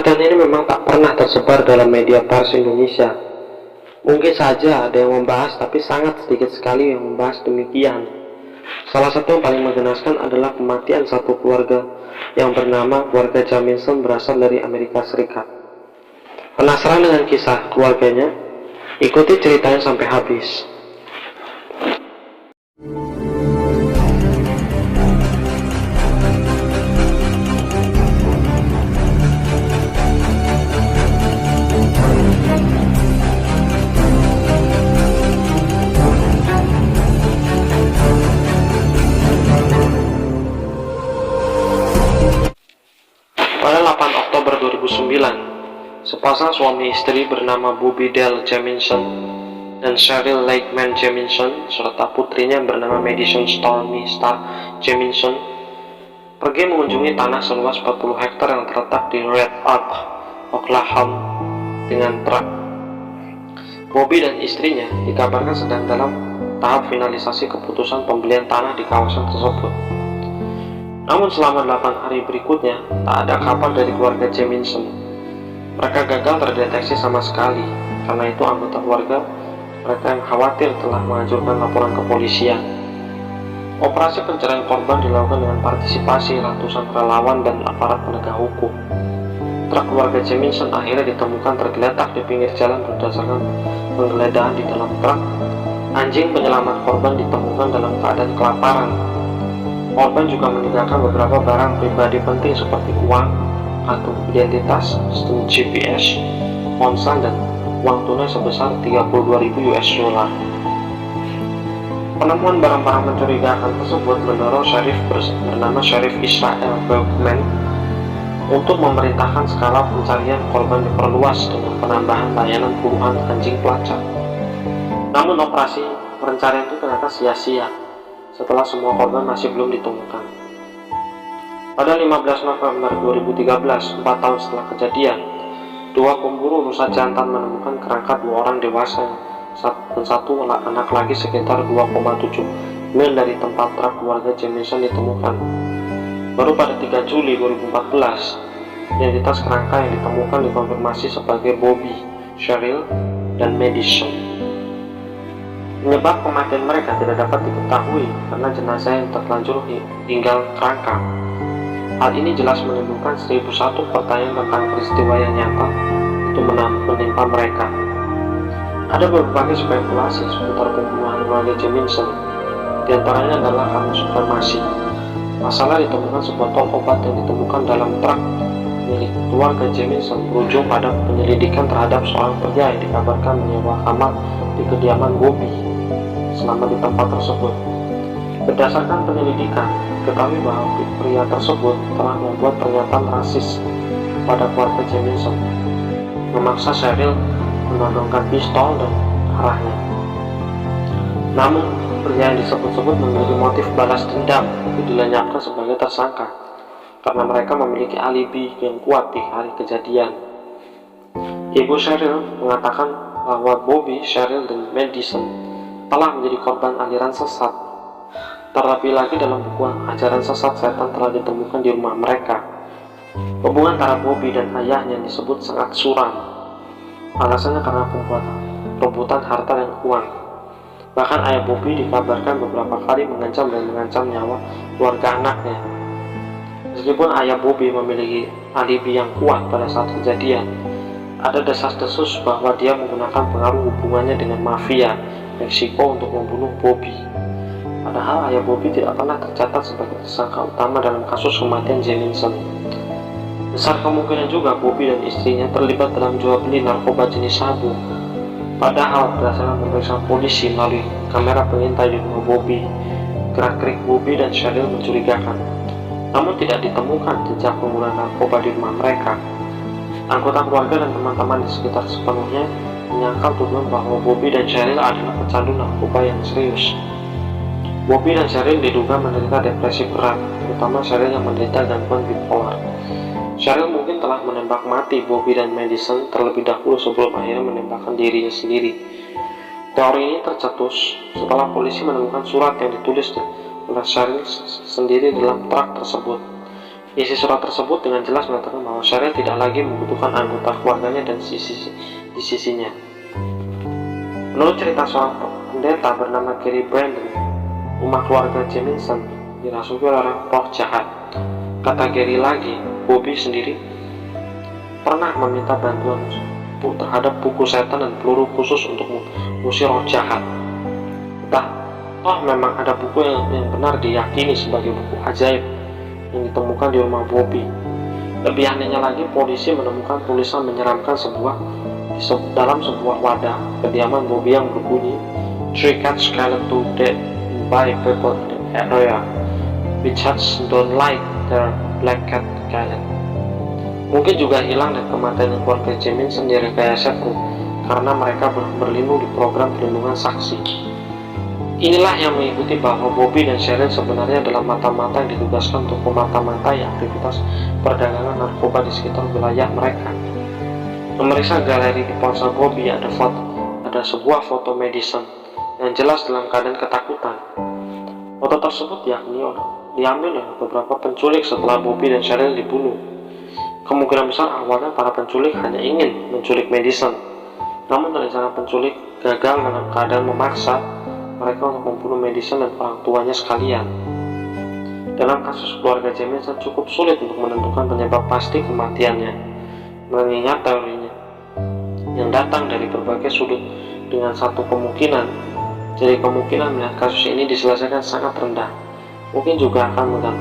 Kematian ini memang tak pernah tersebar dalam media pers Indonesia. Mungkin saja ada yang membahas, tapi sangat sedikit sekali yang membahas demikian. Salah satu yang paling menggenaskan adalah kematian satu keluarga yang bernama keluarga Jamison berasal dari Amerika Serikat. Penasaran dengan kisah keluarganya? Ikuti ceritanya sampai habis. Pada 8 Oktober 2009, sepasang suami istri bernama Bobby Dale Jamison dan Cheryl Lakeman Jamison serta putrinya yang bernama Madison Stormy Starr Jamison pergi mengunjungi tanah seluas 40 hektar yang terletak di Red Oak, Oklahoma dengan truk. Bobby dan istrinya dikabarkan sedang dalam tahap finalisasi keputusan pembelian tanah di kawasan tersebut. Namun selama 8 hari berikutnya, tak ada kabar dari keluarga Jamison. Mereka gagal terdeteksi sama sekali. Karena itu anggota keluarga mereka yang khawatir telah mengajukan laporan kepolisian. Operasi pencarian korban dilakukan dengan partisipasi ratusan relawan dan aparat penegak hukum. Truk keluarga Jamison akhirnya ditemukan tergeletak di pinggir jalan berdasarkan penggeledahan di dalam truk. Anjing penyelamat korban ditemukan dalam keadaan kelaparan. Korban juga meninggalkan beberapa barang pribadi penting seperti uang, kartu identitas, sistem GPS, ponsel, dan uang tunai sebesar 32.000 US dollar. Penemuan barang-barang mencurigakan tersebut mendorong sheriff bernama Sheriff Israel Bergman untuk memerintahkan skala pencarian korban diperluas dengan penambahan layanan puluhan anjing pelacak. Namun operasi pencarian itu ternyata sia-sia setelah semua korban masih belum ditemukan. Pada 15 November 2013, 4 tahun setelah kejadian, dua pemburu rusa jantan menemukan kerangka dua orang dewasa dan satu anak lagi sekitar 2,7 mil dari tempat truk keluarga Jamison ditemukan. Baru pada 3 Juli 2014, identitas kerangka yang ditemukan dikonfirmasi sebagai Bobby, Cheryl, dan Madison. Penyebab kematian mereka tidak dapat diketahui karena jenazah yang terlanjur tinggal kerangka. Hal ini jelas menimbulkan 1001 pertanyaan tentang peristiwa yang nyata itu menimpa mereka. Ada berbagai spekulasi seputar pembunuhan keluarga Jamison. Di antaranya adalah karena supremasi. Masalah ditemukan sebotol obat yang ditemukan dalam truk milik keluarga Jamison berujung pada penyelidikan terhadap seorang pria yang dikabarkan menyewa kamar di kediaman Bobby selama di tempat tersebut. Berdasarkan penyelidikan, diketahui bahwa pria tersebut telah membuat pernyataan rasis pada keluarga Jamison, memaksa Cheryl menodongkan pistol dan arahnya. Namun, pria yang disebut-sebut memiliki motif balas dendam itu dilenyapkan sebagai tersangka karena mereka memiliki alibi yang kuat di hari kejadian. Ibu Cheryl mengatakan bahwa Bobby, Cheryl, dan Madison telah menjadi korban aliran sesat. Terlebih lagi dalam buku ajaran sesat setan telah ditemukan di rumah mereka. Hubungan antara Bobby dan ayahnya disebut sangat suram. Alasannya karena perebutan harta dan uang. Bahkan ayah Bobby dikabarkan beberapa kali mengancam nyawa keluarga anaknya. Meskipun ayah Bobby memiliki alibi yang kuat pada saat kejadian, ada desas-desus bahwa dia menggunakan pengaruh hubungannya dengan mafia Meksiko untuk membunuh Bobby. Padahal ayah Bobby tidak pernah tercatat sebagai tersangka utama dalam kasus kematian Jamison. Besar kemungkinan juga Bobby dan istrinya terlibat dalam jual beli narkoba jenis sabu. Padahal berdasarkan pemeriksaan polisi melalui kamera pengintai di rumah Bobby, gerak-gerik Bobby dan Cheryl mencurigakan. Namun tidak ditemukan jejak penggunaan narkoba di rumah mereka. Anggota keluarga dan teman-teman di sekitar sepenuhnya menyangkal tuduhan bahwa Bobby dan Cheryl adalah pecandu narkoba yang serius. Bobby dan Cheryl diduga menderita depresi berat, terutama Cheryl yang menderita gangguan bipolar. Cheryl mungkin telah menembak mati Bobby dan Madison terlebih dahulu sebelum akhirnya menembakkan dirinya sendiri. Teori ini tercetus setelah polisi menemukan surat yang ditulis oleh Cheryl sendiri dalam truk tersebut. Isi surat tersebut dengan jelas mengatakan bahwa Cheryl tidak lagi membutuhkan anggota keluarganya dan di sisinya. Menurut cerita seorang pendeta bernama Gary Brandon, rumah keluarga Jamison dirasuki oleh roh jahat. Kata Gary lagi, Bobby sendiri pernah meminta bantuan terhadap buku setan dan peluru khusus untuk mengusir roh jahat. Toh memang ada buku yang benar diyakini sebagai buku ajaib yang ditemukan di rumah Bobby. Lebih anehnya lagi, polisi menemukan tulisan menyeramkan dalam sebuah wadah kediaman Bobby yang berbunyi, "Three cats scattered to death by people in the area. We just don't like their black cat skeleton." Mungkin juga hilang dan kematian keluarga Jamison direkayasa karena mereka berlindung di program perlindungan saksi. Inilah yang mengikuti bahwa Bobby dan Cheryl sebenarnya adalah mata-mata yang ditugaskan untuk memata-matai aktivitas perdagangan narkoba di sekitar wilayah mereka. Memeriksa galeri di ponsel Bobby, ada sebuah foto Madison yang jelas dalam keadaan ketakutan. Foto tersebut diambil oleh beberapa penculik setelah Bobby dan Cheryl dibunuh. Kemungkinan besar awalnya para penculik hanya ingin menculik Madison, namun rencana penculik gagal dalam keadaan memaksa mereka untuk membunuh Madison dan orang tuanya sekalian. Dalam kasus keluarga Jamison cukup sulit untuk menentukan penyebab pasti kematiannya, mengingat teorinya yang datang dari berbagai sudut dengan satu kemungkinan. Jadi kemungkinan melihat kasus ini diselesaikan sangat rendah, mungkin juga akan mengganggu